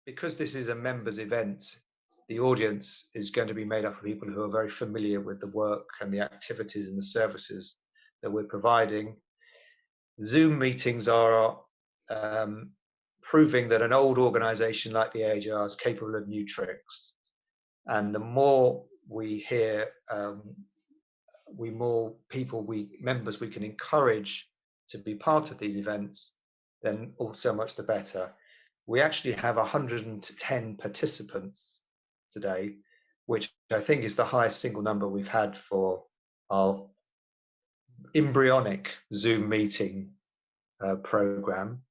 because this is a members event, the audience is going to be made up of people who are very familiar with the work and the activities and the services that we're providing. Zoom meetings are proving that an old organization like the AJR is capable of new tricks. And the more we hear, members we can encourage to be part of these events, then so much the better. We actually have 110 participants today, which I think is the highest single number we've had for our embryonic Zoom meeting program.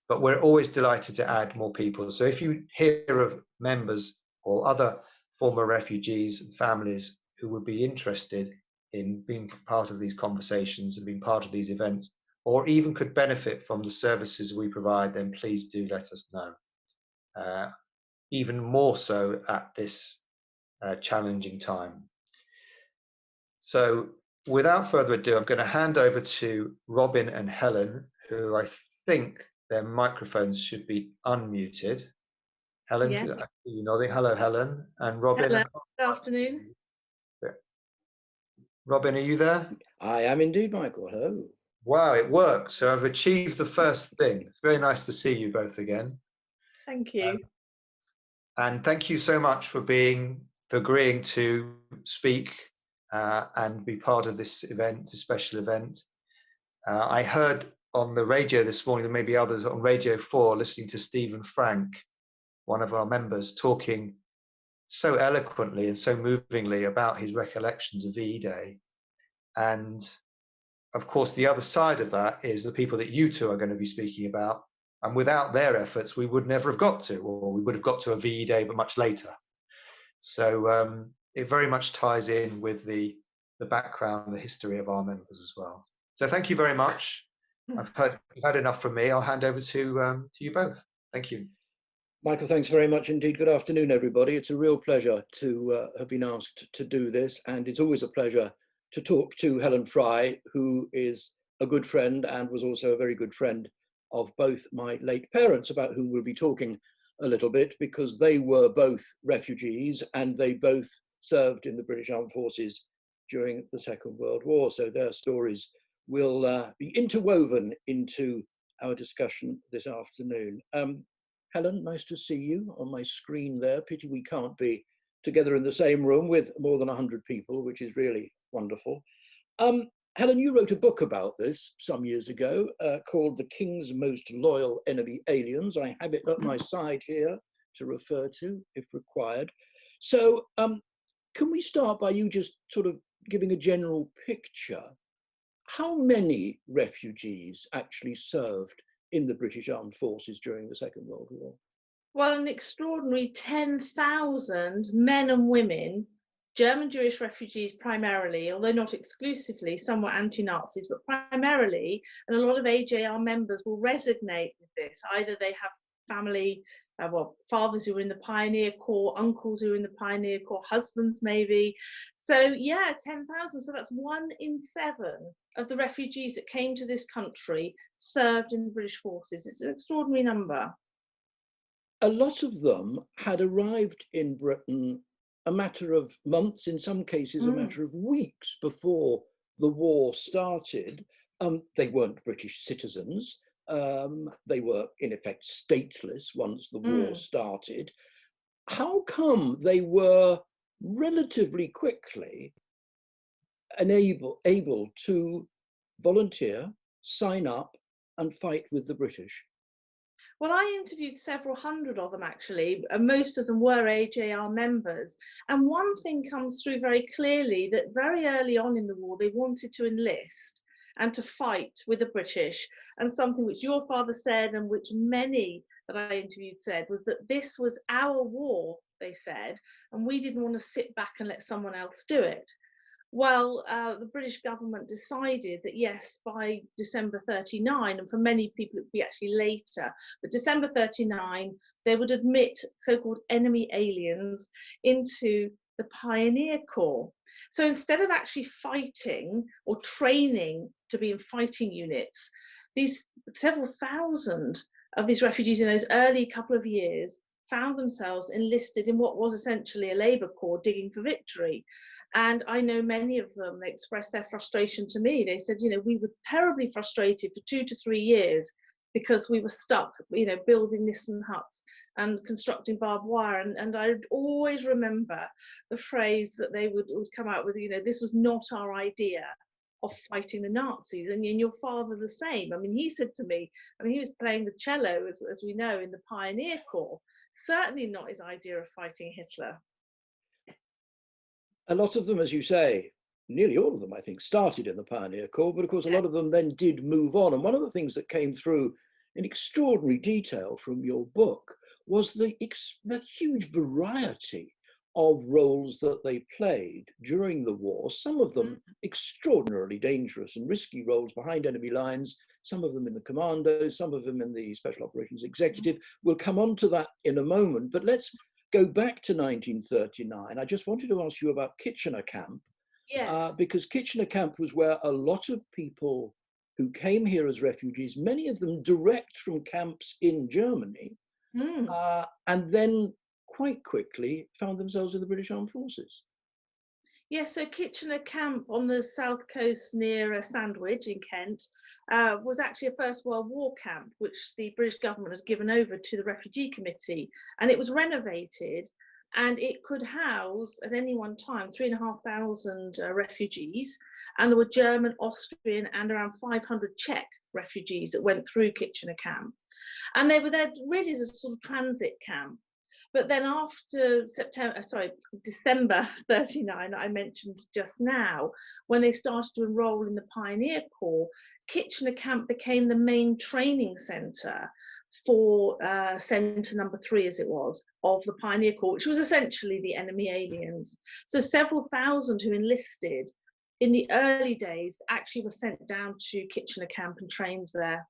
But we're always delighted to add more people. So if you hear of members or other former refugees and families who would be interested in being part of these conversations and being part of these events, or even could benefit from the services we provide, then please do let us know. Even more so at this challenging time. So without further ado, I'm going to hand over to Robin and Helen, who I think their microphones should be unmuted. Helen, yeah. You nodding. Hello, Helen. And Robin. Hello. Good afternoon. Robin, are you there? I am indeed, Michael. Hello. Wow, it worked. So I've achieved the first thing. It's very nice to see you both again. Thank you. And thank you so much for agreeing to speak and be part of this event, this special event. I heard on the radio this morning, and maybe others on Radio 4, listening to Stephen Frank, one of our members, talking so eloquently and so movingly about his recollections of VE Day. And of course, the other side of that is the people that you two are going to be speaking about. And without their efforts, we would never have got to, or we would have got to a VE Day, but much later. So it very much ties in with the background, the history of our members as well. So thank you very much. You've had enough from me. I'll hand over to you both. Thank you. Michael, thanks very much indeed. Good afternoon, everybody. It's a real pleasure to have been asked to do this. And it's always a pleasure to talk to Helen Fry, who is a good friend and was also a very good friend of both my late parents, about whom we'll be talking a little bit, because they were both refugees and they both served in the British Armed Forces during the Second World War. So their stories will be interwoven into our discussion this afternoon. Helen, nice to see you on my screen there. Pity we can't be together in the same room with more than 100 people, which is really wonderful. Helen, you wrote a book about this some years ago called The King's Most Loyal Enemy, Aliens. I have it at my side here to refer to if required. So can we start by you just sort of giving a general picture? How many refugees actually served in the British Armed Forces during the Second World War? Well, an extraordinary 10,000 men and women, German Jewish refugees primarily, although not exclusively, some were anti-Nazis, but primarily, and a lot of AJR members will resonate with this. Either they have family, fathers who were in the Pioneer Corps, uncles who were in the Pioneer Corps, husbands maybe. So yeah, 10,000, so that's 1 in 7 of the refugees that came to this country served in the British forces. It's an extraordinary number. A lot of them had arrived in Britain a matter of months, in some cases a matter of weeks before the war started. They weren't British citizens. They were in effect stateless once the war started. How come they were relatively quickly able to volunteer, sign up and fight with the British? Well, I interviewed several hundred of them actually, and most of them were AJR members. And one thing comes through very clearly, that very early on in the war, they wanted to enlist and to fight with the British. And something which your father said, and which many that I interviewed said, was that this was our war, they said, and we didn't want to sit back and let someone else do it. Well, the British government decided that yes, by December 39, and for many people it would be actually later, but December 39, they would admit so-called enemy aliens into the Pioneer Corps. So instead of actually fighting or training to be in fighting units, these several thousand of these refugees in those early couple of years found themselves enlisted in what was essentially a labour corps digging for victory. And I know many of them, they expressed their frustration to me. They said, you know, we were terribly frustrated for 2 to 3 years because we were stuck, you know, building Nissen huts and constructing barbed wire. And I always remember the phrase that they would come out with, you know, this was not our idea of fighting the Nazis. And your father the same. I mean, he said to me, I mean, he was playing the cello, as we know, in the Pioneer Corps. Certainly not his idea of fighting Hitler. A lot of them, as you say, nearly all of them, I think, started in the Pioneer Corps, but of course, a lot of them then did move on. And one of the things that came through in extraordinary detail from your book was the huge variety of roles that they played during the war, some of them extraordinarily dangerous and risky roles behind enemy lines, some of them in the commandos, some of them in the Special Operations Executive. We'll come on to that in a moment, but let's go back to 1939. I just wanted to ask you about Kitchener Camp, Yes. because Kitchener Camp was where a lot of people who came here as refugees, many of them direct from camps in Germany, and then quite quickly found themselves in the British Armed Forces. Yes, so Kitchener Camp on the south coast near Sandwich in Kent was actually a First World War camp, which the British government had given over to the Refugee Committee, and it was renovated, and it could house at any one time 3,500 refugees, and there were German, Austrian, and around 500 Czech refugees that went through Kitchener Camp, and they were there really as a sort of transit camp. But then after December 39, I mentioned just now, when they started to enroll in the Pioneer Corps, Kitchener Camp became the main training centre for Centre Number 3, as it was, of the Pioneer Corps, which was essentially the enemy aliens. So several thousand who enlisted in the early days actually were sent down to Kitchener Camp and trained there.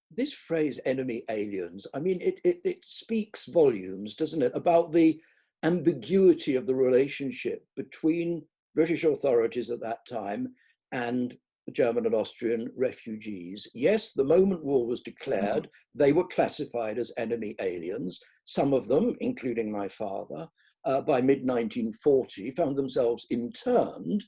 This phrase, enemy aliens, I mean, it speaks volumes, doesn't it, about the ambiguity of the relationship between British authorities at that time and the German and Austrian refugees. Yes, the moment war was declared, they were classified as enemy aliens. Some of them, including my father, by mid-1940, found themselves interned,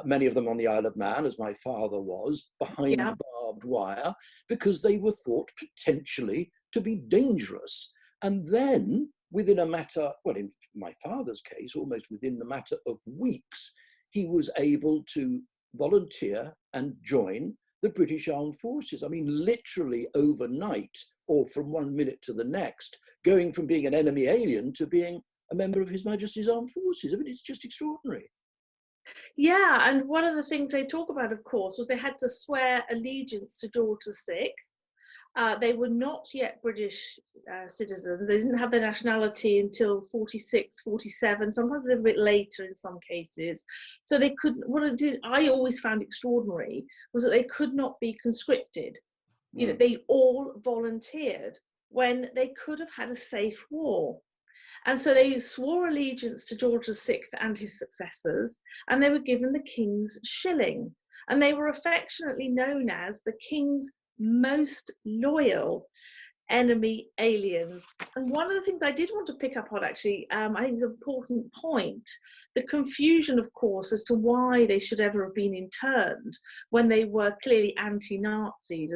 many of them on the Isle of Man, as my father was, behind barbed wire, because they were thought potentially to be dangerous. And then, within a matter, well, in my father's case, almost within the matter of weeks, he was able to volunteer and join the British Armed Forces. I mean, literally overnight, or from one minute to the next, going from being an enemy alien to being a member of His Majesty's Armed Forces. I mean, it's just extraordinary. Yeah, and one of the things they talk about, of course, was they had to swear allegiance to George VI. They were not yet British citizens. They didn't have their nationality until 46, 47, sometimes a little bit later in some cases. So they couldn't, what it did, I always found extraordinary, was that they could not be conscripted. You know, they all volunteered when they could have had a safe war. And so they swore allegiance to George VI and his successors, and they were given the King's shilling. And they were affectionately known as the King's most loyal enemy aliens. And one of the things I did want to pick up on, actually, I think is an important point, the confusion, of course, as to why they should ever have been interned when they were clearly anti-Nazis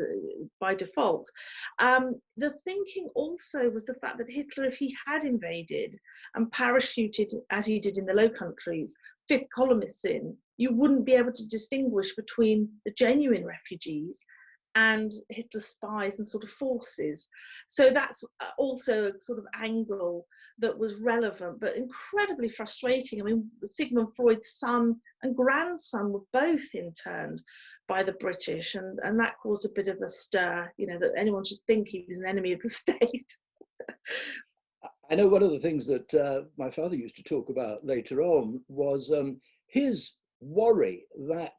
by default. The thinking also was the fact that Hitler, if he had invaded and parachuted, as he did in the Low Countries, fifth columnists in, you wouldn't be able to distinguish between the genuine refugees and Hitler's spies and sort of forces. So that's also a sort of angle that was relevant, but incredibly frustrating. I mean, Sigmund Freud's son and grandson were both interned by the British, and that caused a bit of a stir, you know, that anyone should think he was an enemy of the state. I know one of the things that my father used to talk about later on was his worry that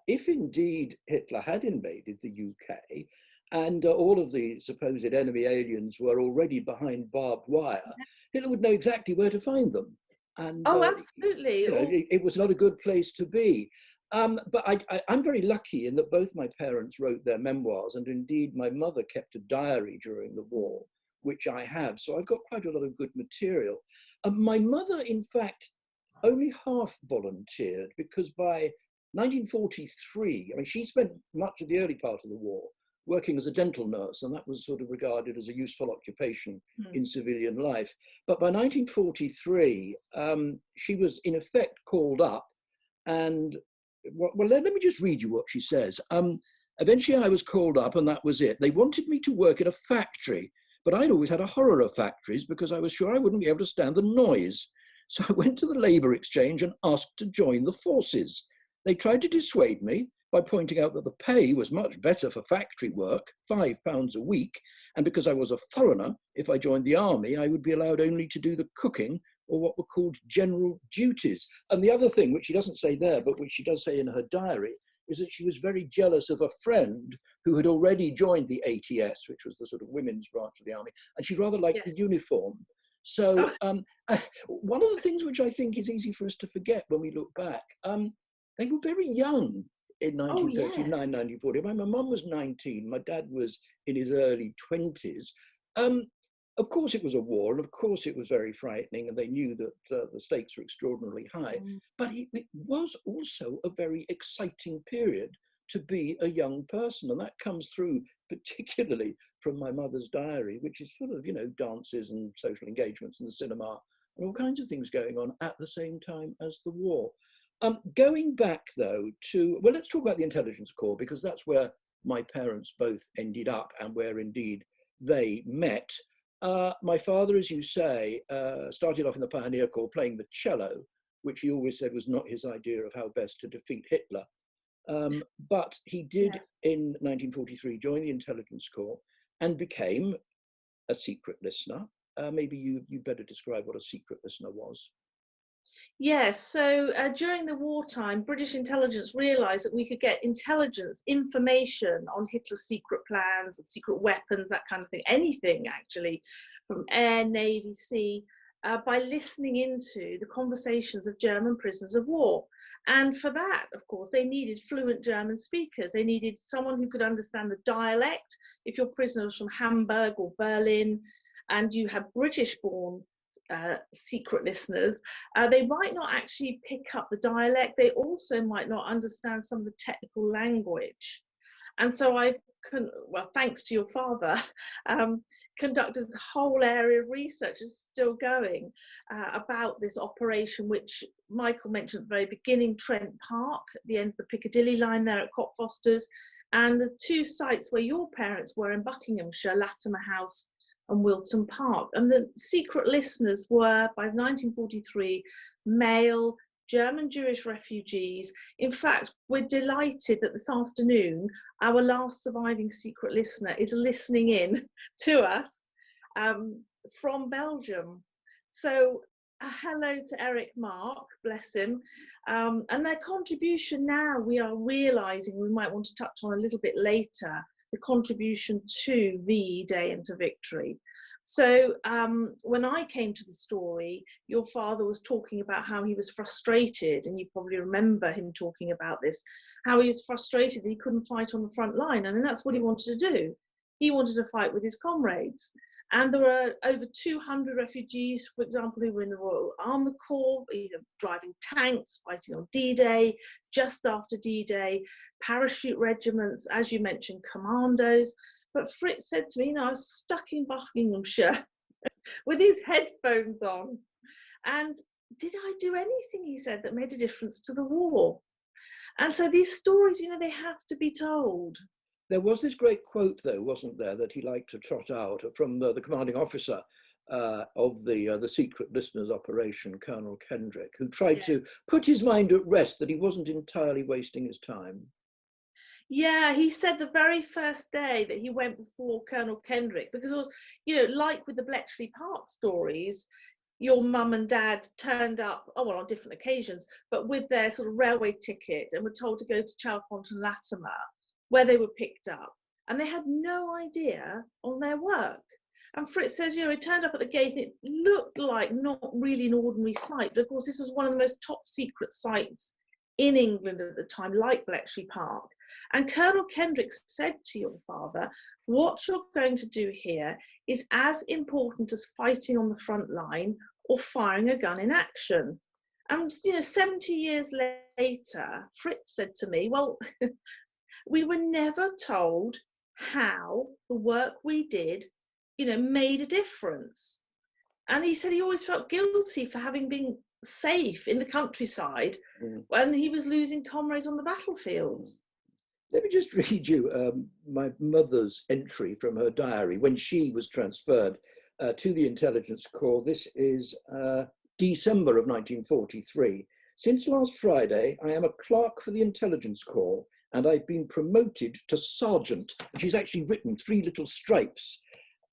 if indeed Hitler had invaded the UK and all of the supposed enemy aliens were already behind barbed wire, Hitler would know exactly where to find them. And Absolutely. You know, it was not a good place to be. But I'm very lucky in that both my parents wrote their memoirs, and indeed my mother kept a diary during the war, which I have. So I've got quite a lot of good material. My mother, in fact, only half volunteered, because by 1943, I mean, she spent much of the early part of the war working as a dental nurse, and that was sort of regarded as a useful occupation in civilian life. But by 1943, she was in effect called up, and well, let me just read you what she says. Eventually I was called up, and that was it. They wanted me to work in a factory, but I'd always had a horror of factories because I was sure I wouldn't be able to stand the noise. So I went to the labour exchange and asked to join the forces. They tried to dissuade me by pointing out that the pay was much better for factory work, £5 a week, and because I was a foreigner, if I joined the army, I would be allowed only to do the cooking, or what were called general duties. And the other thing, which she doesn't say there, but which she does say in her diary, is that she was very jealous of a friend who had already joined the ATS, which was the sort of women's branch of the army, and she rather liked the uniform. So one of the things which I think is easy for us to forget when we look back, they were very young in 1939, 1940. My mum was 19, my dad was in his early 20s. Of course it was a war, and of course it was very frightening, and they knew that the stakes were extraordinarily high, but it was also a very exciting period to be a young person, and that comes through particularly from my mother's diary, which is full of, you know, dances and social engagements and the cinema and all kinds of things going on at the same time as the war. Going back though to, well, let's talk about the Intelligence Corps, because that's where my parents both ended up and where indeed they met. My father, as you say, started off in the Pioneer Corps playing the cello, which he always said was not his idea of how best to defeat Hitler. But he did, in 1943, join the Intelligence Corps and became a secret listener. Maybe you better describe what a secret listener was. Yes, so during the wartime, British intelligence realised that we could get intelligence, information on Hitler's secret plans, secret weapons, that kind of thing, anything actually, from air, navy, sea, by listening into the conversations of German prisoners of war. And for that, of course, they needed fluent German speakers. They needed someone who could understand the dialect. If your prisoner was from Hamburg or Berlin, and you had British-born secret listeners, they might not actually pick up the dialect. They also might not understand some of the technical language. And so well, thanks to your father, conducted a whole area of research, is still going, about this operation, which Michael mentioned at the very beginning, Trent Park, at the end of the Piccadilly line there at Cockfosters, and the two sites where your parents were in Buckinghamshire, Latimer House and Wilton Park. And the secret listeners were, by 1943, male German Jewish refugees. In fact, we're delighted that this afternoon our last surviving secret listener is listening in to us from Belgium. So hello to Eric Mark, bless him. And their contribution now, we are realising we might want to touch on a little bit later, the contribution to VE Day and to victory. So when I came to the story, your father was talking about how he was frustrated, and you probably remember him talking about this, how he was frustrated that he couldn't fight on the front line, and that's what he wanted to do. He wanted to fight with his comrades. And there were over 200 refugees, for example, who were in the Royal Armoured Corps, either driving tanks, fighting on D-Day, just after D-Day, parachute regiments, as you mentioned, commandos. But Fritz said to me, you know, I was stuck in Buckinghamshire with his headphones on. And did I do anything, he said, that made a difference to the war? And so these stories, you know, they have to be told. There was this great quote, though, wasn't there, that he liked to trot out from the commanding officer of the secret listeners operation, Colonel Kendrick, who tried to put his mind at rest that he wasn't entirely wasting his time. Yeah, he said the very first day that he went before Colonel Kendrick, because, you know, like with the Bletchley Park stories, your mum and dad turned up, on different occasions, but with their sort of railway ticket, and were told to go to Chalfont and Latimer, where they were picked up, and they had no idea on their work. And Fritz says, you know, he turned up at the gate and it looked like not really an ordinary site, but of course this was one of the most top secret sites in England at the time, like Bletchley Park. And Colonel Kendrick said to your father, what you're going to do here is as important as fighting on the front line or firing a gun in action. And 70 years later, Fritz said to me, well, we were never told how the work we did, made a difference. And he said he always felt guilty for having been safe in the countryside when he was losing comrades on the battlefields. Let me just read you my mother's entry from her diary when she was transferred to the intelligence corps. This is December of 1943. Since last Friday, I am a clerk for the intelligence corps and I've been promoted to sergeant. And she's actually written 3 little stripes.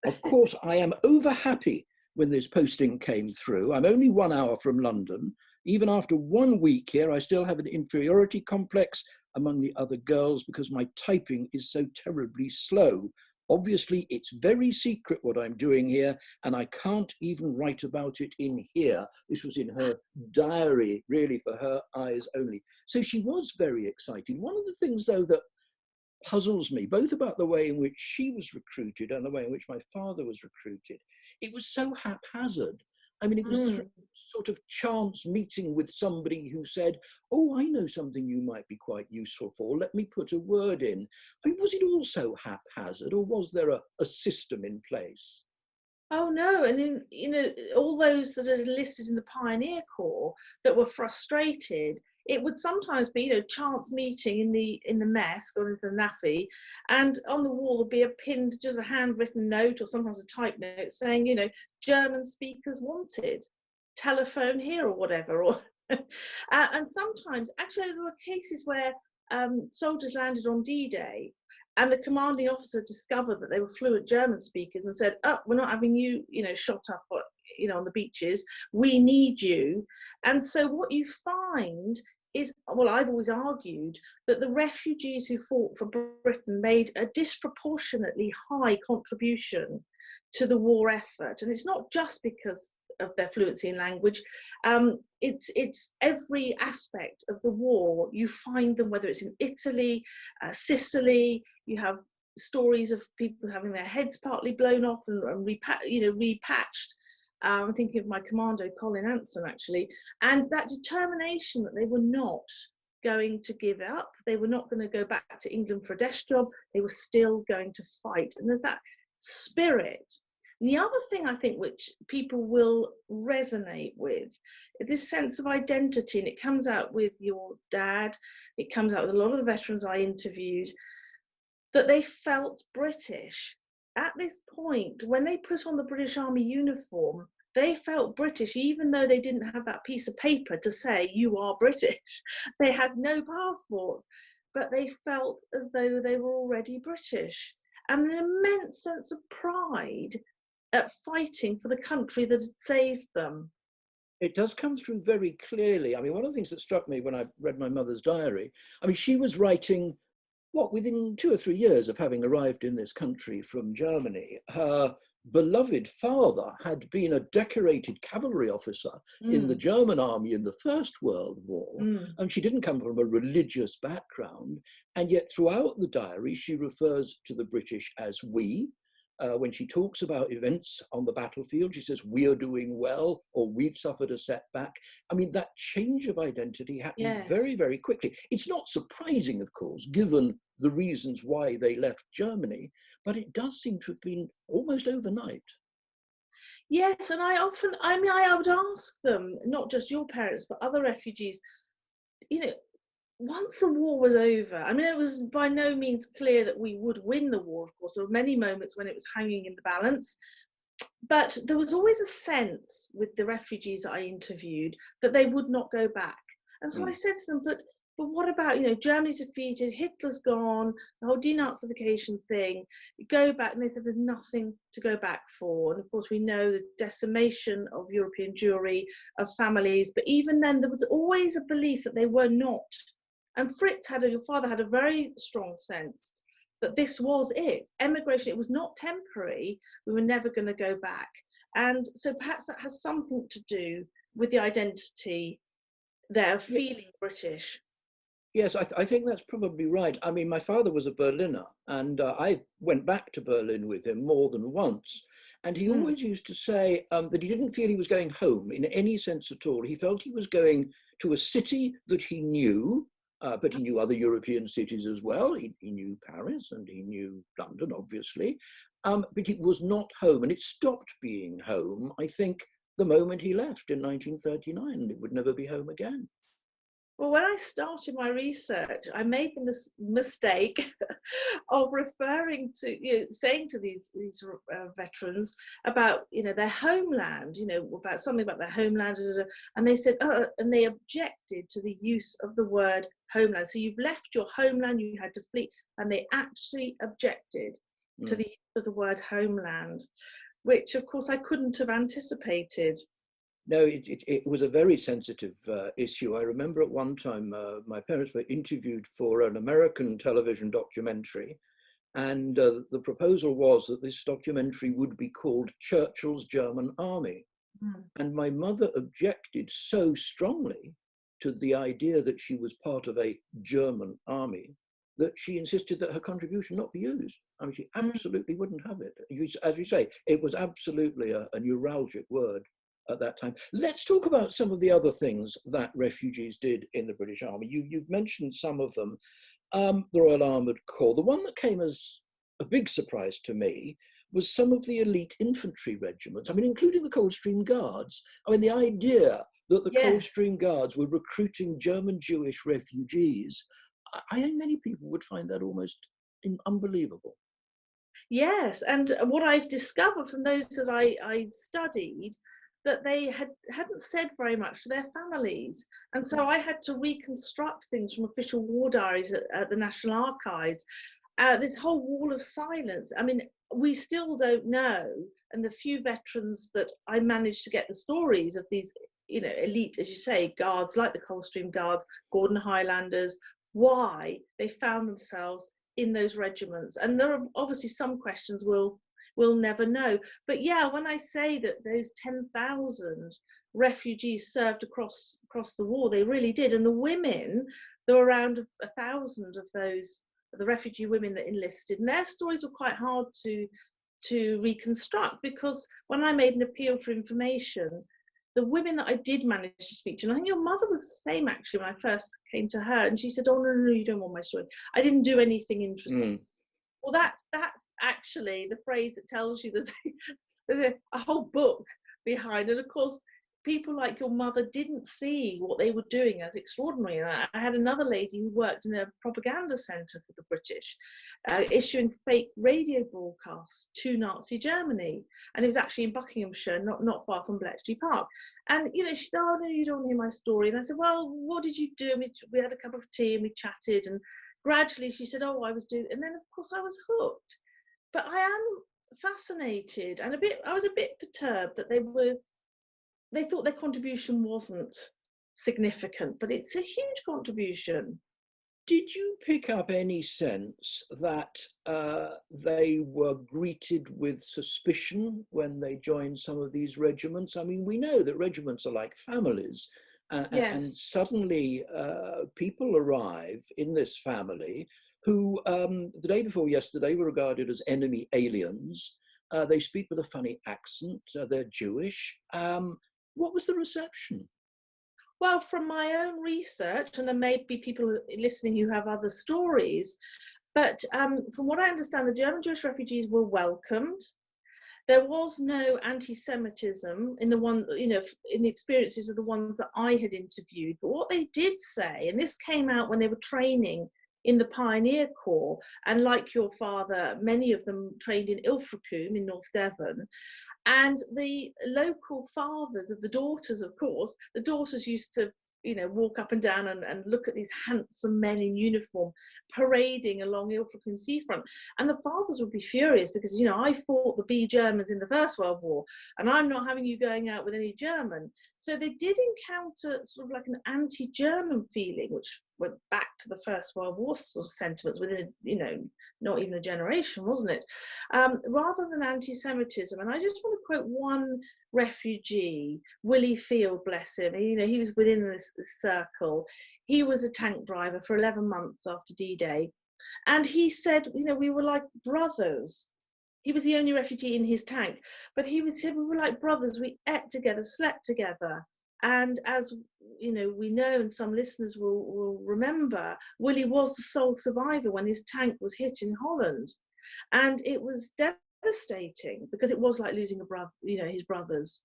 Of course, I am over happy when this posting came through. I'm only 1 hour from London. Even after 1 week here, I still have an inferiority complex among the other girls because my typing is so terribly slow. Obviously, it's very secret what I'm doing here, and I can't even write about it in here. This was in her diary, really for her eyes only. So she was very excited. One of the things, though, that puzzles me, both about the way in which she was recruited and the way in which my father was recruited, it was so haphazard. I mean, it was sort of chance meeting with somebody who said, oh, I know something you might be quite useful for. Let me put a word in. I mean, was it also haphazard or was there a system in place? Oh, no. And, all those that are listed in the Pioneer Corps that were frustrated, it would sometimes be, chance meeting in the mess, going into the naffy, and on the wall would be a pinned, just a handwritten note or sometimes a typed note saying, German speakers wanted, telephone here or whatever. Or and sometimes, actually, there were cases where soldiers landed on D-Day and the commanding officer discovered that they were fluent German speakers and said, oh, we're not having you, shot up, on the beaches. We need you. And so what you find is, well, I've always argued that the refugees who fought for Britain made a disproportionately high contribution to the war effort. And it's not just because of their fluency in language. It's every aspect of the war. You find them, whether it's in Italy, Sicily, you have stories of people having their heads partly blown off and repatched. I'm thinking of my commando, Colin Anson, actually, and that determination that they were not going to give up. They were not going to go back to England for a desk job. They were still going to fight. And there's that spirit. And the other thing I think which people will resonate with is this sense of identity, and it comes out with your dad, it comes out with a lot of the veterans I interviewed, that they felt British. At this point, when they put on the British Army uniform, they felt British, even though they didn't have that piece of paper to say, you are British. They had no passports, but they felt as though they were already British. And an immense sense of pride at fighting for the country that had saved them. It does come through very clearly. I mean, one of the things that struck me when I read my mother's diary, I mean, she was writing, within 2 or 3 years of having arrived in this country from Germany, her beloved father had been a decorated cavalry officer in the German army in the First World War, and she didn't come from a religious background, and yet throughout the diary she refers to the British as we. When she talks about events on the battlefield, she says, we are doing well, or we've suffered a setback. I mean, that change of identity happened very, very quickly. It's not surprising, of course, given the reasons why they left Germany, but it does seem to have been almost overnight. Yes, and I would ask them, not just your parents, but other refugees, once the war was over, I mean, it was by no means clear that we would win the war, of course. There were many moments when it was hanging in the balance, but there was always a sense with the refugees that I interviewed that they would not go back. And so I said to them, but what about, Germany's defeated, Hitler's gone, the whole denazification thing, you go back. And they said there's nothing to go back for. And of course, we know the decimation of European Jewry, of families, but even then there was always a belief that they were not. And your father had a very strong sense that this was it. Emigration, it was not temporary. We were never going to go back. And so perhaps that has something to do with the identity there of feeling British. Yes, I think that's probably right. I mean, my father was a Berliner, and I went back to Berlin with him more than once. And he Mm. always used to say that he didn't feel he was going home in any sense at all. He felt he was going to a city that he knew, but he knew other European cities as well. He knew Paris and he knew London, obviously, but it was not home. And it stopped being home, I think, the moment he left in 1939, and it would never be home again. Well, when I started my research, I made the mistake of referring to, saying to these veterans about, their homeland, about something about their homeland, and they said, and they objected to the use of the word homeland. So you've left your homeland, you had to flee, and they actually objected to the use of the word homeland, which of course I couldn't have anticipated. No, it was a very sensitive issue. I remember at one time my parents were interviewed for an American television documentary, and the proposal was that this documentary would be called Churchill's German Army. And my mother objected so strongly to the idea that she was part of a German army that she insisted that her contribution not be used. I mean, she absolutely wouldn't have it. As you say, it was absolutely a neuralgic word at that time. Let's talk about some of the other things that refugees did in the British Army. You've mentioned some of them. The Royal Armoured Corps. The one that came as a big surprise to me was some of the elite infantry regiments, I mean, including the Coldstream Guards. I mean, the idea that the Coldstream Guards were recruiting German Jewish refugees, I think many people would find that almost unbelievable. Yes, and what I've discovered from those that I studied, that they hadn't said very much to their families. And so I had to reconstruct things from official war diaries at the National Archives. This whole wall of silence. I mean, we still don't know, and the few veterans that I managed to get the stories of these, elite, as you say, guards like the Coldstream Guards, Gordon Highlanders, why they found themselves in those regiments. And there are obviously some questions we'll never know. But yeah, when I say that those 10,000 refugees served across the war, they really did. And the women, there were around 1,000 of those, the refugee women that enlisted, and their stories were quite hard to reconstruct, because when I made an appeal for information, the women that I did manage to speak to, and I think your mother was the same actually when I first came to her, and she said, "Oh no, you don't want my story. I didn't do anything interesting." Well, that's actually the phrase that tells you there's a whole book behind. And of course, people like your mother didn't see what they were doing as extraordinary. And I had another lady who worked in a propaganda centre for the British, issuing fake radio broadcasts to Nazi Germany. And it was actually in Buckinghamshire, not far from Bletchley Park. And, she said, "Oh, no, you don't want to hear my story." And I said, "Well, what did you do?" And we had a cup of tea and we chatted, and gradually she said, "Oh, I was doing," and then of course I was hooked. But I am fascinated and I was a bit perturbed that they thought their contribution wasn't significant, but it's a huge contribution. Did you pick up any sense that they were greeted with suspicion when they joined some of these regiments? I mean, we know that regiments are like families. And suddenly people arrive in this family who the day before yesterday were regarded as enemy aliens. They speak with a funny accent. They're Jewish. What was the reception? Well, from my own research, and there may be people listening who have other stories, but from what I understand, the German Jewish refugees were welcomed. There was no anti-Semitism in in the experiences of the ones that I had interviewed. But what they did say, and this came out when they were training in the Pioneer Corps, and like your father, many of them trained in Ilfracombe in North Devon, and the local fathers of the daughters, of course, the daughters used to walk up and down and look at these handsome men in uniform parading along Ilfracombe seafront. And the fathers would be furious because, I fought the B Germans in the First World War and I'm not having you going out with any German. So they did encounter sort of like an anti-German feeling, which went back to the First World War sort of sentiments within, you know, not even a generation, wasn't it? Rather than anti-Semitism. And I just want to quote one refugee, Willie Field, bless him. You know, he was within this circle. He was a tank driver for 11 months after D-Day. And he said, you know, we were like brothers. He was the only refugee in his tank, but he said we were like brothers. We ate together, slept together. And as you know, we know, and some listeners will remember, Willie was the sole survivor when his tank was hit in Holland. And it was devastating because it was like losing a brother, you know, his brothers.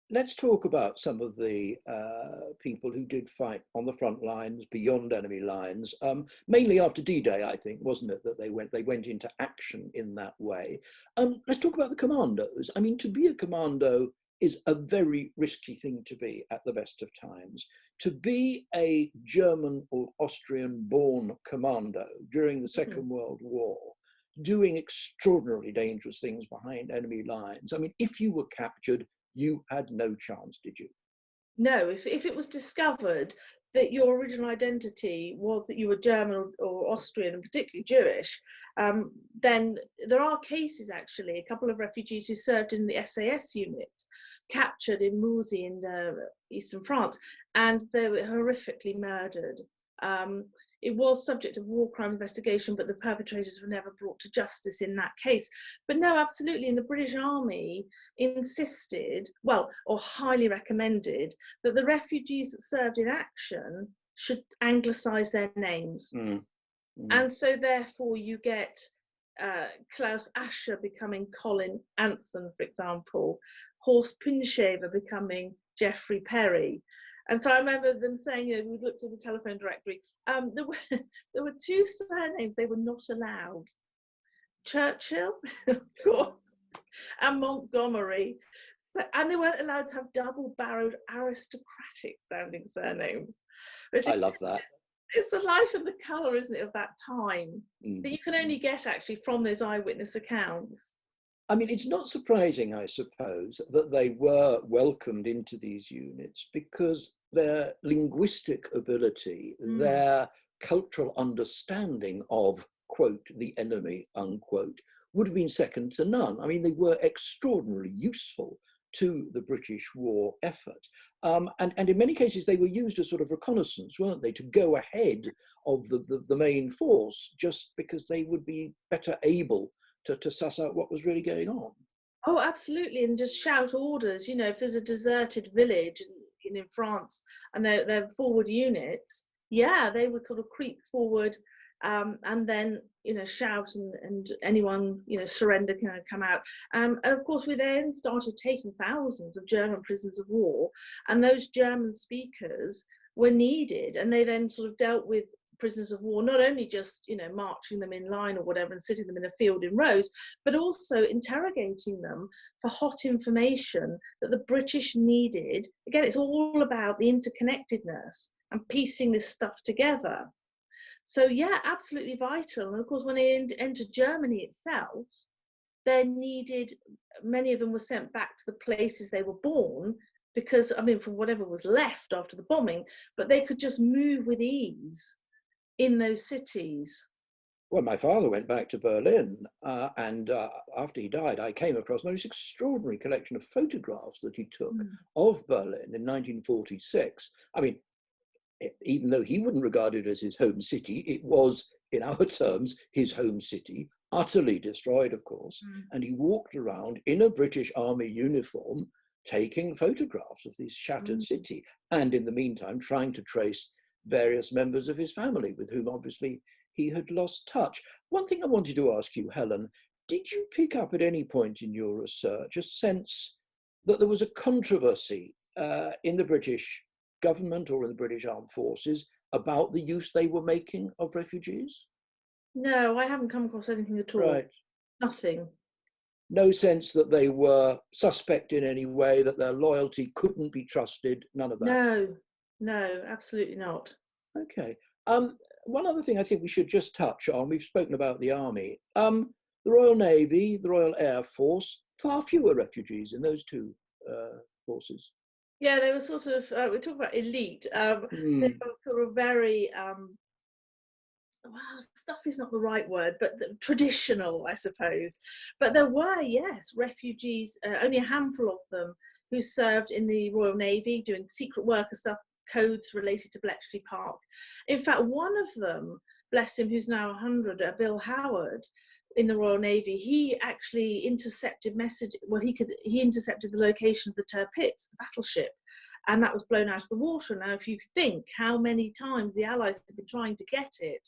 Let's talk about some of the people who did fight on the front lines, beyond enemy lines, mainly after D-Day, I think, wasn't it, that they went into action in that way. Let's talk about the commandos. I mean, to be a commando is a very risky thing to be at the best of times. To be a German or Austrian-born commando during the Second World War, doing extraordinarily dangerous things behind enemy lines. I mean, if you were captured, you had no chance, did you? No, if it was discovered that your original identity was that you were German or Austrian, and particularly Jewish, then there are cases, actually, a couple of refugees who served in the SAS units, captured in Mouzy in eastern France, and they were horrifically murdered. It was subject of war crime investigation, but the perpetrators were never brought to justice in that case. But no, absolutely, and the British Army insisted, well, or highly recommended, that the refugees that served in action should anglicise their names. And so therefore you get Klaus Ascher becoming Colin Anson, for example, Horst Pinshaver becoming Geoffrey Perry. And so I remember them saying, you know, we looked through the telephone directory. There were two surnames they were not allowed. Churchill, of course, and Montgomery. So, and they weren't allowed to have double-barreled aristocratic sounding surnames. I love that. It's the life and the colour, isn't it, of that time that you can only get actually from those eyewitness accounts. I mean, it's not surprising, I suppose, that they were welcomed into these units because their linguistic ability, their cultural understanding of, quote, the enemy, unquote, would have been second to none. I mean, they were extraordinarily useful to the British war effort. And in many cases, they were used as sort of reconnaissance, weren't they, to go ahead of the main force, just because they would be better able to suss out what was really going on. Oh, absolutely, and just shout orders. You know, if there's a deserted village in France and they're forward units, yeah, they would sort of creep forward and then, you know, shout and anyone, you know, surrender can come out. And of course, we then started taking thousands of German prisoners of war, and those German speakers were needed, and they then sort of dealt with prisoners of war, not only just, you know, marching them in line or whatever and sitting them in a field in rows, but also interrogating them for hot information that the British needed. Again, it's all about the interconnectedness and piecing this stuff together. So yeah, absolutely vital. And of course, when they entered Germany itself, they needed, many of them were sent back to the places they were born, because, I mean, from whatever was left after the bombing, but they could just move with ease in those cities. Well, my father went back to Berlin, and after he died, I came across a most extraordinary collection of photographs that he took of Berlin in 1946. I mean, even though he wouldn't regard it as his home city, it was, in our terms, his home city, utterly destroyed, of course. And he walked around in a British Army uniform, taking photographs of this shattered city, and in the meantime, trying to trace various members of his family with whom obviously he had lost touch. One thing I wanted to ask you, Helen, did you pick up at any point in your research a sense that there was a controversy in the British government or in the British armed forces about the use they were making of refugees? No, I haven't come across anything at all. Right. Nothing. No sense that they were suspect in any way, that their loyalty couldn't be trusted, none of that? No, absolutely not. Okay. One other thing I think we should just touch on, we've spoken about the Army. The Royal Navy, the Royal Air Force, far fewer refugees in those two forces. Yeah, they were sort of, we talk about elite, they were sort of very, well, stuff is not the right word, but traditional, I suppose. But there were, yes, refugees, only a handful of them, who served in the Royal Navy doing secret worker stuff, codes related to Bletchley Park. In fact, one of them, bless him, who's now 100, Bill Howard, in the Royal Navy, he actually intercepted he intercepted the location of the Tirpitz, the battleship, and that was blown out of the water. Now, if you think how many times the Allies have been trying to get it,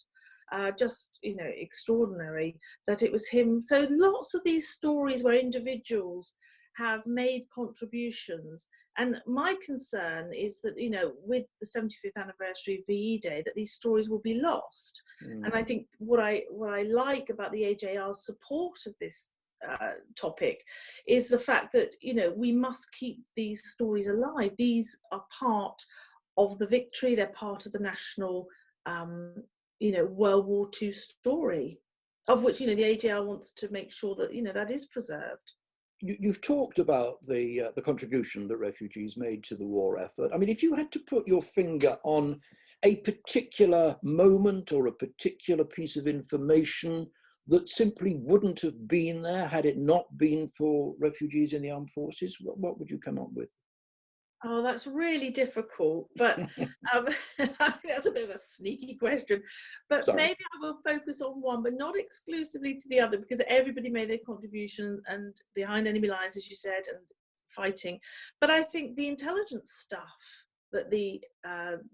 just, you know, extraordinary that it was him. So lots of these stories where individuals have made contributions. And my concern is that, you know, with the 75th anniversary of VE Day, that these stories will be lost. And I think what I like about the AJR's support of this topic is the fact that, you know, we must keep these stories alive. These are part of the victory. They're part of the national, you know, World War II story, of which, you know, the AJR wants to make sure that, you know, that is preserved. You've talked about the contribution that refugees made to the war effort. I mean, if you had to put your finger on a particular moment or a particular piece of information that simply wouldn't have been there had it not been for refugees in the armed forces, what would you come up with? Oh, that's really difficult, but that's a bit of a sneaky question. But Sorry. maybe I will focus on one, but not exclusively to the other, because everybody made their contribution and behind enemy lines, as you said, and fighting. But I think the intelligence stuff that the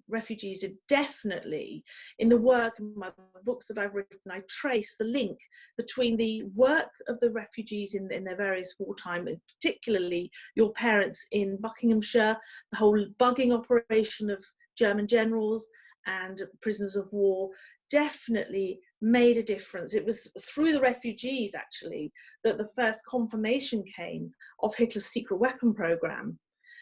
refugees did, definitely in the work in my books that I've written, I trace the link between the work of the refugees in their various wartime, and particularly your parents in Buckinghamshire, the whole bugging operation of German generals and prisoners of war definitely made a difference. It was through the refugees, actually, that the first confirmation came of Hitler's secret weapon program,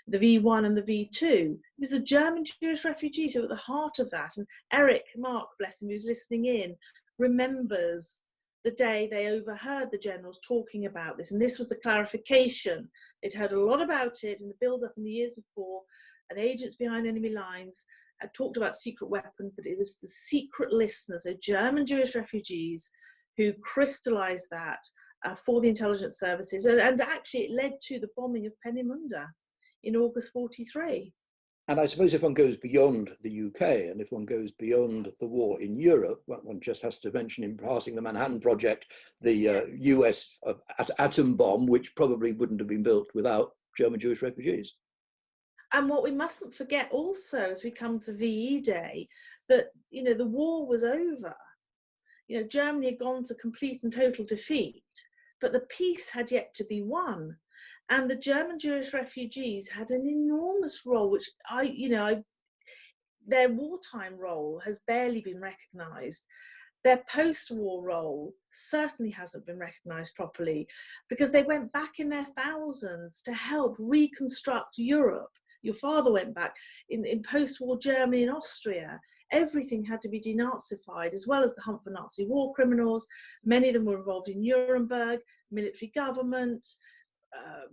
the V1 and the V2. It was the German Jewish refugees who were at the heart of that. And Eric, Mark, bless him, who's listening in, remembers the day they overheard the generals talking about this. And this was the clarification. They'd heard a lot about it in the build-up in the years before, and agents behind enemy lines had talked about secret weapon, but it was the secret listeners, the German Jewish refugees, who crystallized that for the intelligence services. And actually it led to the bombing of Peenemünde in August 43. And I suppose if one goes beyond the UK and if one goes beyond the war in Europe, one just has to mention in passing the Manhattan Project, the US atom bomb, which probably wouldn't have been built without German Jewish refugees. And what we mustn't forget also as we come to VE Day, that, you know, the war was over. You know, Germany had gone to complete and total defeat, but the peace had yet to be won. And the German Jewish refugees had an enormous role, which their wartime role has barely been recognised. Their post-war role certainly hasn't been recognised properly, because they went back in their thousands to help reconstruct Europe. Your father went back in post-war Germany and Austria. Everything had to be denazified, as well as the hunt for Nazi war criminals. Many of them were involved in Nuremberg, military government,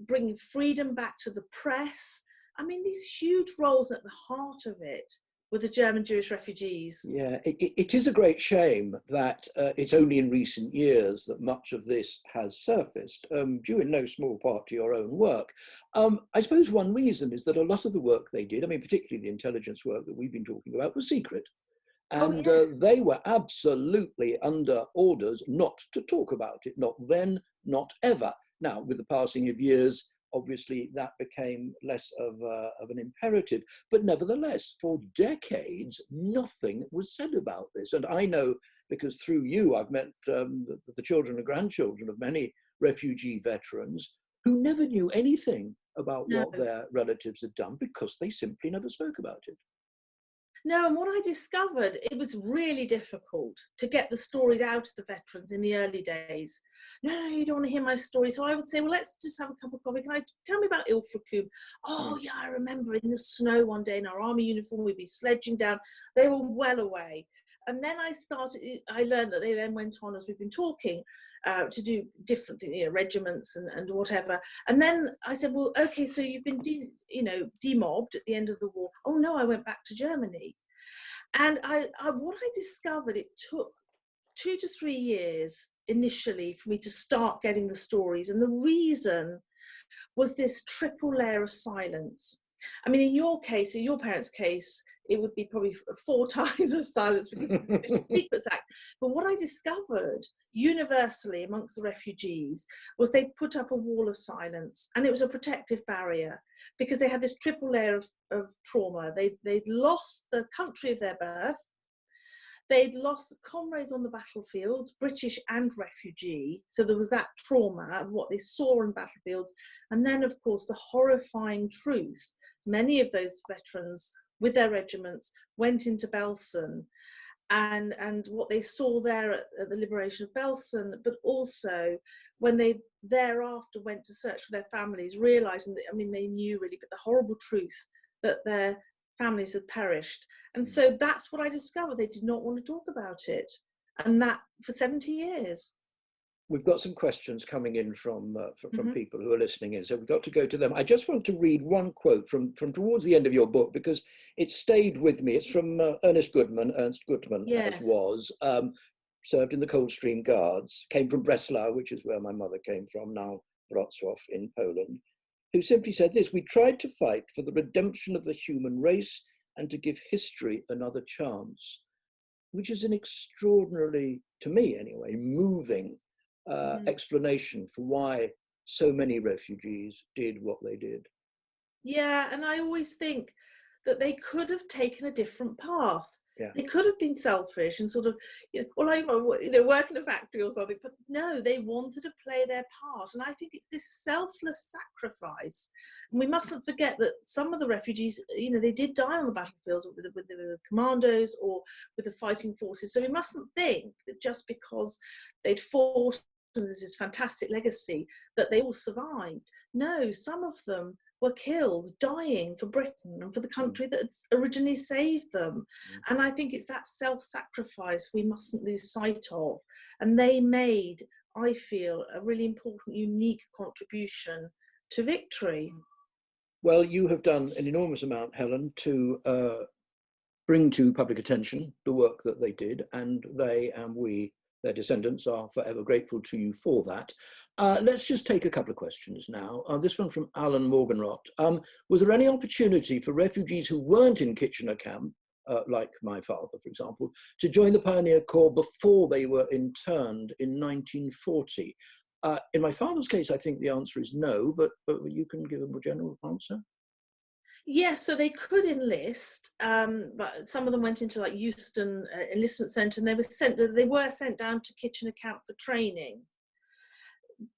bringing freedom back to the press. I mean, these huge roles at the heart of it were the German Jewish refugees. Yeah, it is a great shame that it's only in recent years that much of this has surfaced, due in no small part to your own work. I suppose one reason is that a lot of the work they did, I mean, particularly the intelligence work that we've been talking about, was secret. And they were absolutely under orders not to talk about it, not then, not ever. Now, with the passing of years, obviously that became less of an imperative, but nevertheless, for decades, nothing was said about this. And I know, because through you, I've met the children and grandchildren of many refugee veterans who never knew anything about what their relatives had done, because they simply never spoke about it. No, and what I discovered, it was really difficult to get the stories out of the veterans in the early days. No, you don't want to hear my story. So I would say, well, let's just have a cup of coffee. Can I tell me about Ilfracombe? Oh, yeah, I remember in the snow one day in our army uniform, we'd be sledging down. They were well away. And then I learned that they then went on, as we've been talking, to do different things, regiments and whatever. And then I said, well, okay, so you've been demobbed at the end of the war. Oh no, I went back to Germany. And what I discovered, it took 2 to 3 years initially for me to start getting the stories. And the reason was this triple layer of silence. I mean, in your case, in your parents' case, it would be probably 4 times of silence because it's the Special Secrets Act. But what I discovered universally amongst the refugees was they put up a wall of silence, and it was a protective barrier because they had this triple layer of trauma. They'd lost the country of their birth. They'd lost comrades on the battlefields, British and refugee. So there was that trauma of what they saw in battlefields. And then, of course, the horrifying truth. Many of those veterans with their regiments went into Belsen, and what they saw there at the liberation of Belsen, but also when they thereafter went to search for their families, realizing that, I mean, they knew really, but the horrible truth that their families had perished. And so that's what I discovered. They did not want to talk about it. And that for 70 years. We've got some questions coming in from people who are listening in, so we've got to go to them. I just want to read one quote from towards the end of your book, because it stayed with me. It's from Ernst Goodman, Yes. as was, served in the Coldstream Guards, came from Breslau, which is where my mother came from, now Wrocław in Poland, who simply said this: "We tried to fight for the redemption of the human race and to give history another chance," which is an extraordinarily, to me anyway, moving explanation for why so many refugees did what they did. Yeah, and I always think that they could have taken a different path. Yeah. They could have been selfish and sort of, work in a factory or something, but no, they wanted to play their part. And I think it's this selfless sacrifice. And we mustn't forget that some of the refugees, they did die on the battlefields with the commandos or with the fighting forces. So we mustn't think that just because they'd fought, and there's this fantastic legacy, that they all survived. No, some of them were killed, dying for Britain and for the country that had originally saved them. And I think it's that self-sacrifice we mustn't lose sight of. And they made, I feel, a really important, unique contribution to victory. Well, you have done an enormous amount, Helen, to bring to public attention the work that they did, and they and we, their descendants, are forever grateful to you for that. Let's just take a couple of questions now. This one from Alan Morganrot. Was there any opportunity for refugees who weren't in Kitchener camp, like my father, for example, to join the Pioneer Corps before they were interned in 1940? In my father's case, I think the answer is no, but you can give a more general answer. Yes, so they could enlist, but some of them went into like Euston Enlistment Centre, and they were sent down to Kitchener Camp for training.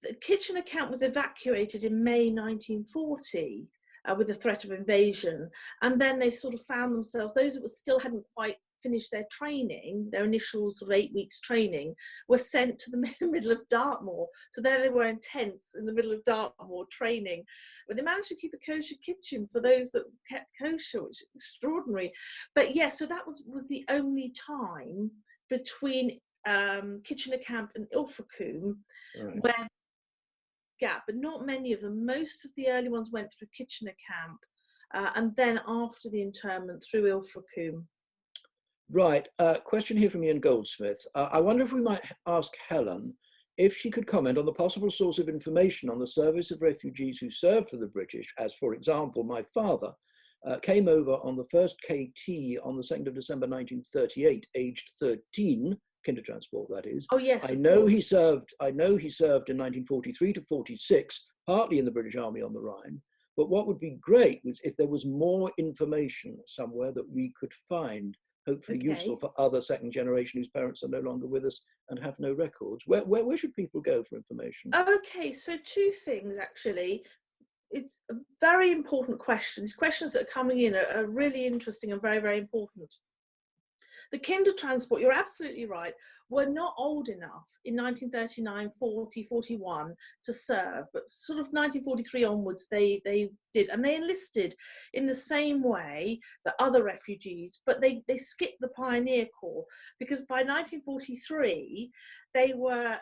The Kitchener Camp was evacuated in May 1940 with the threat of invasion, and then they sort of found themselves, those who still hadn't quite finished their training, their initial sort of 8 weeks training, were sent to the middle of Dartmoor. So there they were in tents in the middle of Dartmoor training. But they managed to keep a kosher kitchen for those that kept kosher, which is extraordinary. But yeah, so that was the only time between Kitchener Camp and Ilfracombe where gap, but not many of them. Most of the early ones went through Kitchener Camp and then after the internment through Ilfracombe. Right, question here from Ian Goldsmith. I wonder if we might ask Helen if she could comment on the possible source of information on the service of refugees who served for the British, as for example, my father came over on the first KT on the 2nd of December 1938, aged 13, kinder transport that is. Oh yes. I know he served in 1943 to 46, partly in the British Army on the Rhine. But what would be great was if there was more information somewhere that we could find, hopefully useful for other second generation whose parents are no longer with us and have no records. Where should people go for information? Okay, so 2 things actually. It's a very important question. These questions that are coming in are really interesting and very, very important. The Kindertransport, you're absolutely right, were not old enough in 1939, 40, 41 to serve, but sort of 1943 onwards they did, and they enlisted in the same way that other refugees, but they skipped the Pioneer Corps, because by 1943 they were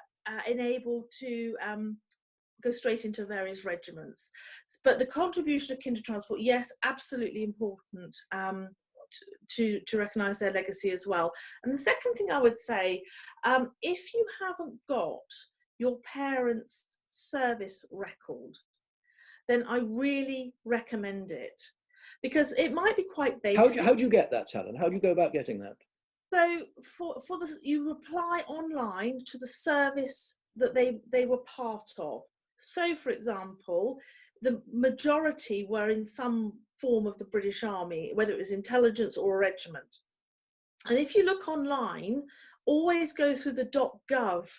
enabled to go straight into various regiments. But the contribution of Kindertransport, yes, absolutely important. To recognise their legacy as well. And the second thing I would say, if you haven't got your parents' service record, then I really recommend it, because it might be quite basic. How do you get that, Helen? How do you go about getting that? So you apply online to the service that they were part of. So, for example, the majority were in some form of the British Army, whether it was intelligence or a regiment. And if you look online, always go through the .gov.uk,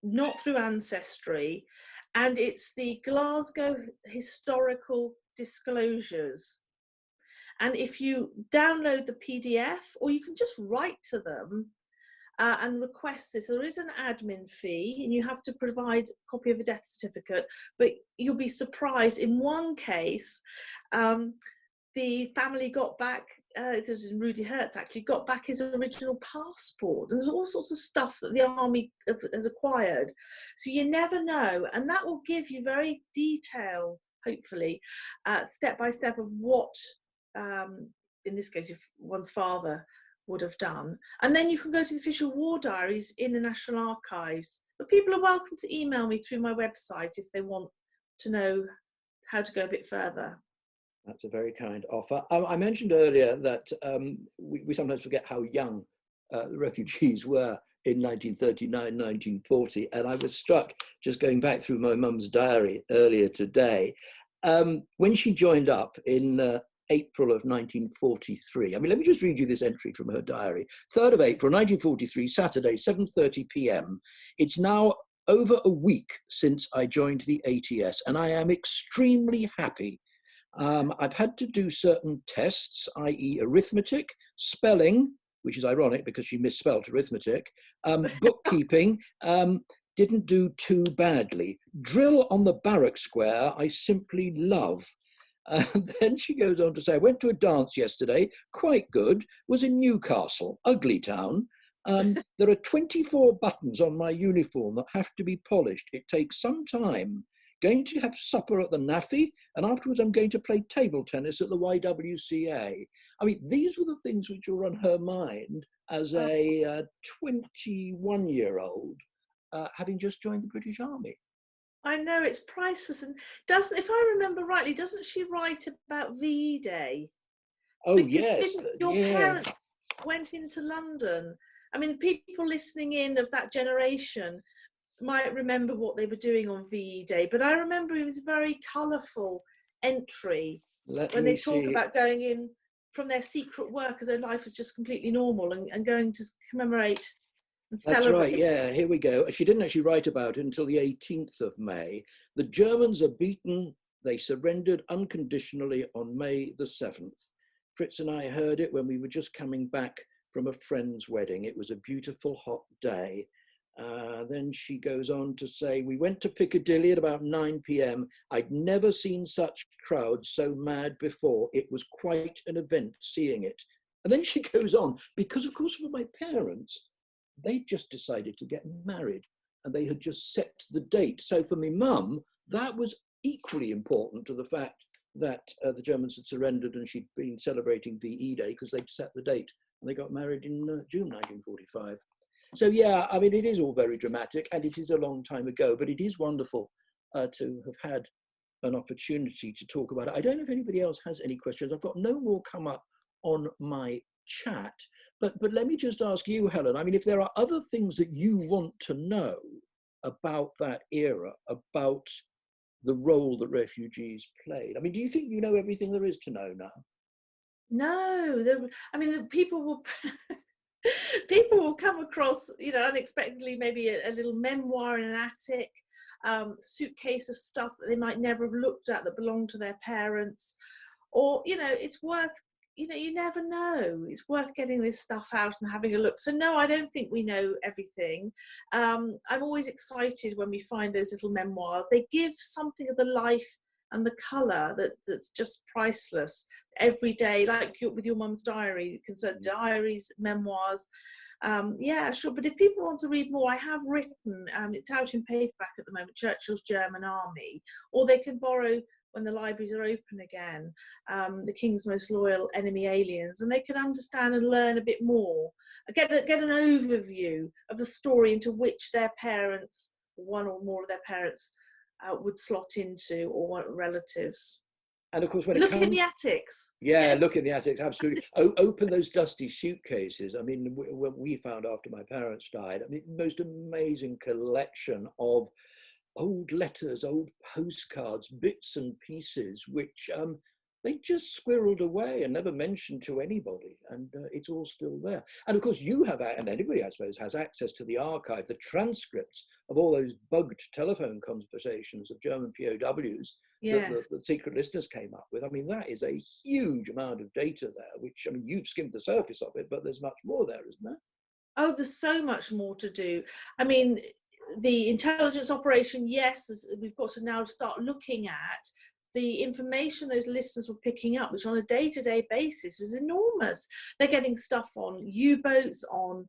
not through Ancestry, and it's the Glasgow Historical Disclosures. And if you download the PDF, or you can just write to them and request this. There is an admin fee, and you have to provide a copy of a death certificate, but you'll be surprised. In one case, the family got back, it was in Rudy Hertz actually, got back his original passport, and there's all sorts of stuff that the army has acquired. So you never know, and that will give you very detailed, hopefully, step by step of what, in this case, if one's father would have done. And then you can go to the official war diaries in the National Archives. But people are welcome to email me through my website if they want to know how to go a bit further. That's a very kind offer. I mentioned earlier that we sometimes forget how young the refugees were in 1939, 1940. And I was struck, just going back through my mum's diary earlier today, when she joined up in April of 1943. I mean, let me just read you this entry from her diary. 3rd of April, 1943, Saturday, 7:30 p.m. It's now over a week since I joined the ATS, and I am extremely happy. I've had to do certain tests, i.e. arithmetic, spelling, which is ironic because she misspelled arithmetic, bookkeeping, didn't do too badly. Drill on the barrack square, I simply love. And then she goes on to say, I went to a dance yesterday, quite good, was in Newcastle, ugly town. There are 24 buttons on my uniform that have to be polished. It takes some time. Going to have supper at the NAFI, and afterwards I'm going to play table tennis at the YWCA. I mean, these were the things which were on her mind as a 21-year-old, having just joined the British Army. I know, it's priceless. And doesn't, if I remember rightly, doesn't she write about VE Day? Oh, because yes. Your parents went into London. I mean, people listening in of that generation might remember what they were doing on VE Day, but I remember it was a very colourful entry when they talk about going in from their secret work as though life was just completely normal and going to commemorate. That's right, yeah, here we go. She didn't actually write about it until the 18th of May. The Germans are beaten. They surrendered unconditionally on May the 7th. Fritz and I heard it when we were just coming back from a friend's wedding. It was a beautiful hot day. Then she goes on to say, we went to Piccadilly at about 9 p.m. I'd never seen such crowds so mad before. It was quite an event seeing it. And then she goes on, because of course for my parents, they just decided to get married and they had just set the date. So for my mum, that was equally important to the fact that the Germans had surrendered and she'd been celebrating VE Day because they'd set the date and they got married in June 1945. So yeah, I mean, it is all very dramatic and it is a long time ago, but it is wonderful to have had an opportunity to talk about it. I don't know if anybody else has any questions. I've got no more come up on my chat, but let me just ask you, Helen, I mean, if there are other things that you want to know about that era, about the role that refugees played, I mean, do you think you know everything there is to know now? No, I mean, people will people will come across, you know, unexpectedly, maybe a little memoir in an attic, suitcase of stuff that they might never have looked at that belonged to their parents, or, you know, it's worth, you know, you never know. It's worth getting this stuff out and having a look. So no, I don't think we know everything. I'm always excited when we find those little memoirs. They give something of the life and the colour that's just priceless. Every day, like with your mum's diary, concerned diaries, memoirs. Yeah, sure. But if people want to read more, I have written, it's out in paperback at the moment, Churchill's German Army, or they can borrow, when the libraries are open again, The King's Most Loyal Enemy Aliens, and they can understand and learn a bit more, get an overview of the story into which their parents, one or more of their parents, would slot into, or relatives. And of course, when Look it comes, in the attics. yeah, look in the attics, absolutely. Open those dusty suitcases. I mean, when we found after my parents died, I mean, most amazing collection of old letters, old postcards, bits and pieces, which they just squirreled away and never mentioned to anybody, and it's all still there. And of course you have, and anybody I suppose has, access to the archive, the transcripts of all those bugged telephone conversations of German POWs that the secret listeners came up with. I mean, that is a huge amount of data there, which, I mean, you've skimmed the surface of it, but there's much more there, isn't there? Oh, there's so much more to do. I mean, the intelligence operation, yes, we've got to now start looking at the information those listeners were picking up, which on a day-to-day basis was enormous. They're getting stuff on U-boats, on,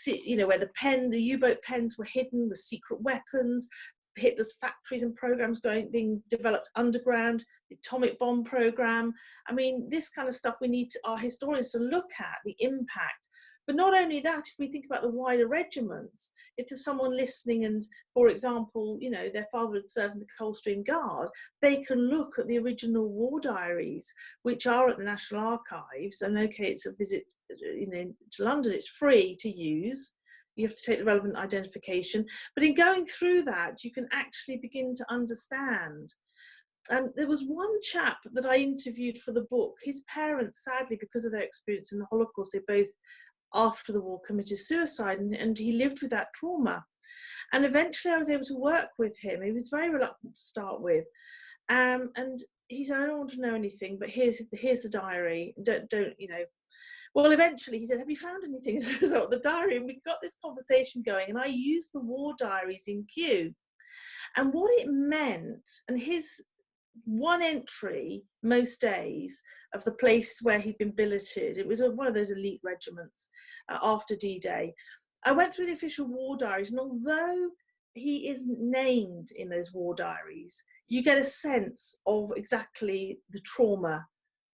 you know, where the U-boat pens were hidden with secret weapons, Hitler's factories and programs being developed underground, the atomic bomb program. I mean, this kind of stuff we need our historians to look at, the impact. But not only that, if we think about the wider regiments, if there's someone listening and, for example, you know, their father had served in the Coldstream Guard, they can look at the original war diaries, which are at the National Archives. And okay, it's a visit, you know, to London, it's free to use. You have to take the relevant identification. But in going through that, you can actually begin to understand. There was one chap that I interviewed for the book. His parents, sadly, because of their experience in the Holocaust, they both, after the war, committed suicide, and he lived with that trauma. And eventually I was able to work with him. He was very reluctant to start with. And he said, I don't want to know anything, but here's the diary. Don't, you know. Well, eventually he said, have you found anything as a result of the diary? And we got this conversation going, and I used the war diaries in Kew. And what it meant, and his one entry most days of the place where he'd been billeted, it was one of those elite regiments after D-Day. I went through the official war diaries, and although he isn't named in those war diaries, you get a sense of exactly the trauma.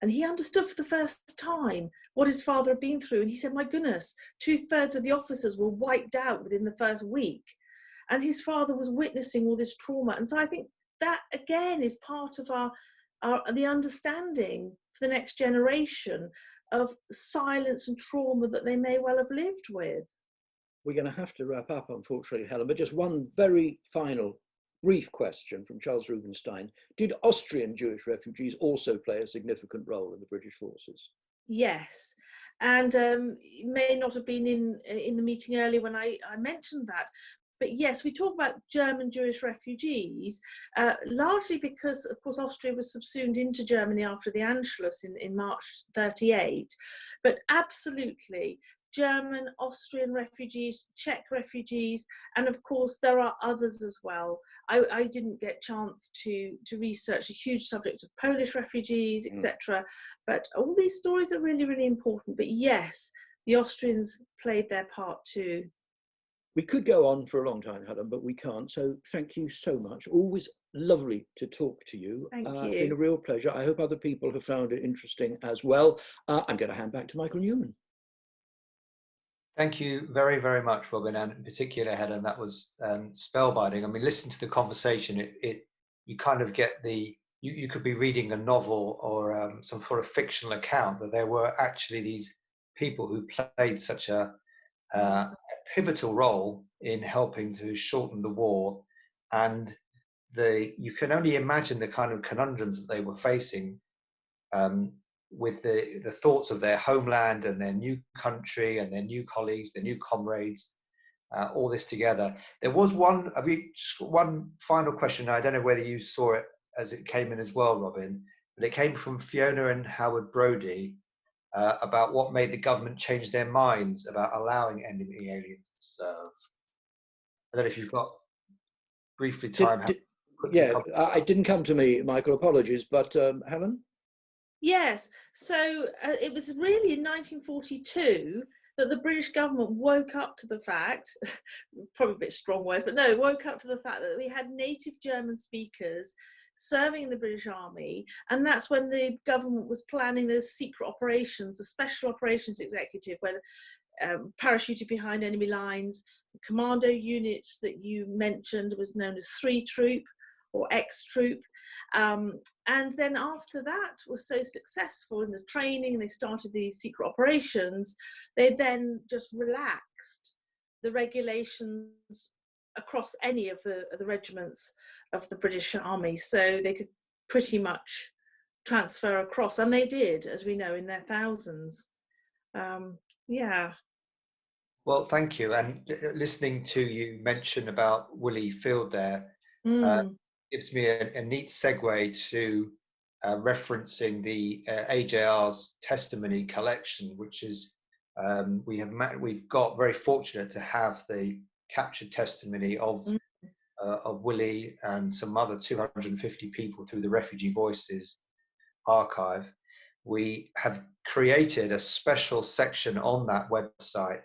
And he understood for the first time what his father had been through. And he said, my goodness, 2/3 of the officers were wiped out within the first week. And his father was witnessing all this trauma. And so I think that, again, is part of the understanding for the next generation of silence and trauma that they may well have lived with. We're going to have to wrap up, unfortunately, Helen, but just one very final brief question from Charles Rubinstein. Did Austrian Jewish refugees also play a significant role in the British forces? Yes, and it may not have been in the meeting earlier when I mentioned that. But yes, we talk about German Jewish refugees, largely because, of course, Austria was subsumed into Germany after the Anschluss in March 1938. But absolutely, German, Austrian refugees, Czech refugees, and of course there are others as well. I didn't get a chance to research a huge subject of Polish refugees, etc. But all these stories are really, really important. But yes, the Austrians played their part too. We could go on for a long time, Helen, but we can't. So thank you so much. Always lovely to talk to you. Thank you. It's been a real pleasure. I hope other people have found it interesting as well. I'm going to hand back to Michael Newman. Thank you very, very much, Robin, and in particular, Helen. That was spellbinding. I mean, listen to the conversation. You kind of get you could be reading a novel or some sort of fictional account, that there were actually these people who played such a pivotal role in helping to shorten the war, and you can only imagine the kind of conundrums that they were facing with the thoughts of their homeland and their new country and their new colleagues, their new comrades, all this together. There was one final question. I don't know whether you saw it as it came in as well, Robin. but it came from Fiona and Howard Brody about what made the government change their minds about allowing enemy aliens to serve. I don't know if you've got briefly time. It didn't come to me, Michael, apologies, but Helen? Yes, so it was really in 1942 that the British government woke up to the fact, probably a bit strong words, but no, woke up to the fact that we had native German speakers serving in the British Army, and that's when the government was planning those secret operations, the Special Operations Executive, where parachuted behind enemy lines. The commando units that you mentioned was known as 3 Troop or X Troop. And then after that was so successful in the training, they started these secret operations, they then just relaxed the regulations across any of the regiments of the British Army, so they could pretty much transfer across, and they did, as we know, in their thousands. Yeah. Well, thank you. And listening to you mention about Woolly Field there gives me a neat segue to referencing the AJR's testimony collection, which is we've got very fortunate to have the captured testimony of Woolly and some other 250 people through the Refugee Voices archive. We have created a special section on that website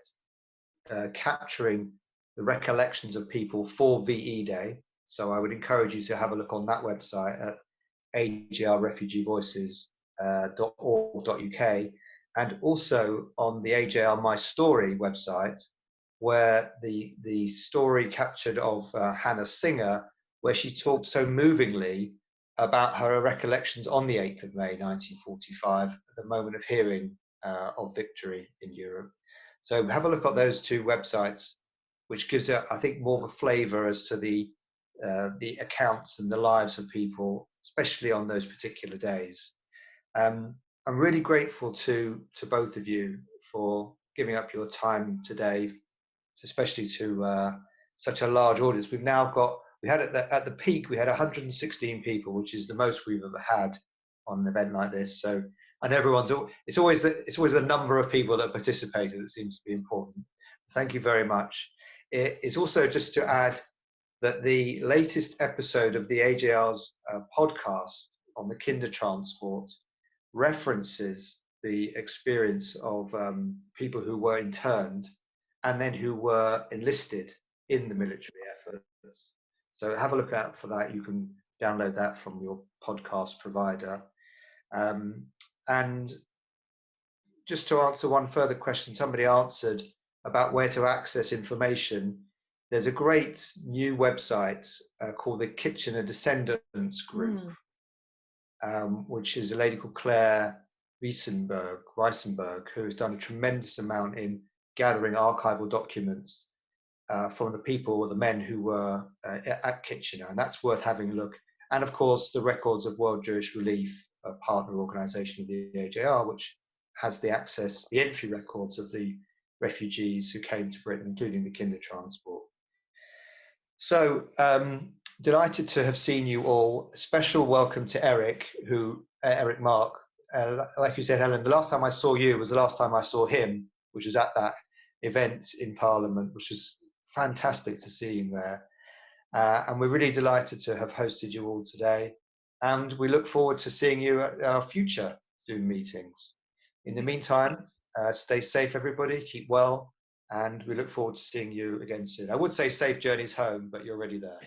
capturing the recollections of people for VE Day. So I would encourage you to have a look on that website at ajrrefugeevoices.org.uk, and also on the AJR My Story website, where the story captured of Hannah Singer, where she talked so movingly about her recollections on the 8th of May 1945, at the moment of hearing of victory in Europe. So have a look at those two websites, which gives it, I think, more of a flavour as to the accounts and the lives of people, especially on those particular days. I'm really grateful to both of you for giving up your time today, especially to such a large audience. We had at the peak, we had 116 people, which is the most we've ever had on an event like this. So, and it's always the number of people that participated that seems to be important. Thank you very much. It's also just to add that the latest episode of the AJR's podcast on the Kindertransport references the experience of people who were interned and then who were enlisted in the military efforts. So have a look out for that. You can download that from your podcast provider. And just to answer one further question somebody answered about where to access information, there's a great new website called the Kitchener Descendants Group, which is a lady called Claire Weissenberg, who has done a tremendous amount in gathering archival documents from the people or the men who were at Kitchener, and that's worth having a look. And of course, the records of World Jewish Relief, a partner organisation of the AJR, which has the entry records of the refugees who came to Britain, including the Kindertransport. So delighted to have seen you all. Special welcome to Eric Mark. Like you said, Helen, the last time I saw you was the last time I saw him, which was at that event in Parliament, which was fantastic to see him there. And we're really delighted to have hosted you all today. And we look forward to seeing you at our future Zoom meetings. In the meantime, stay safe, everybody, keep well, and we look forward to seeing you again soon. I would say safe journeys home, but you're already there.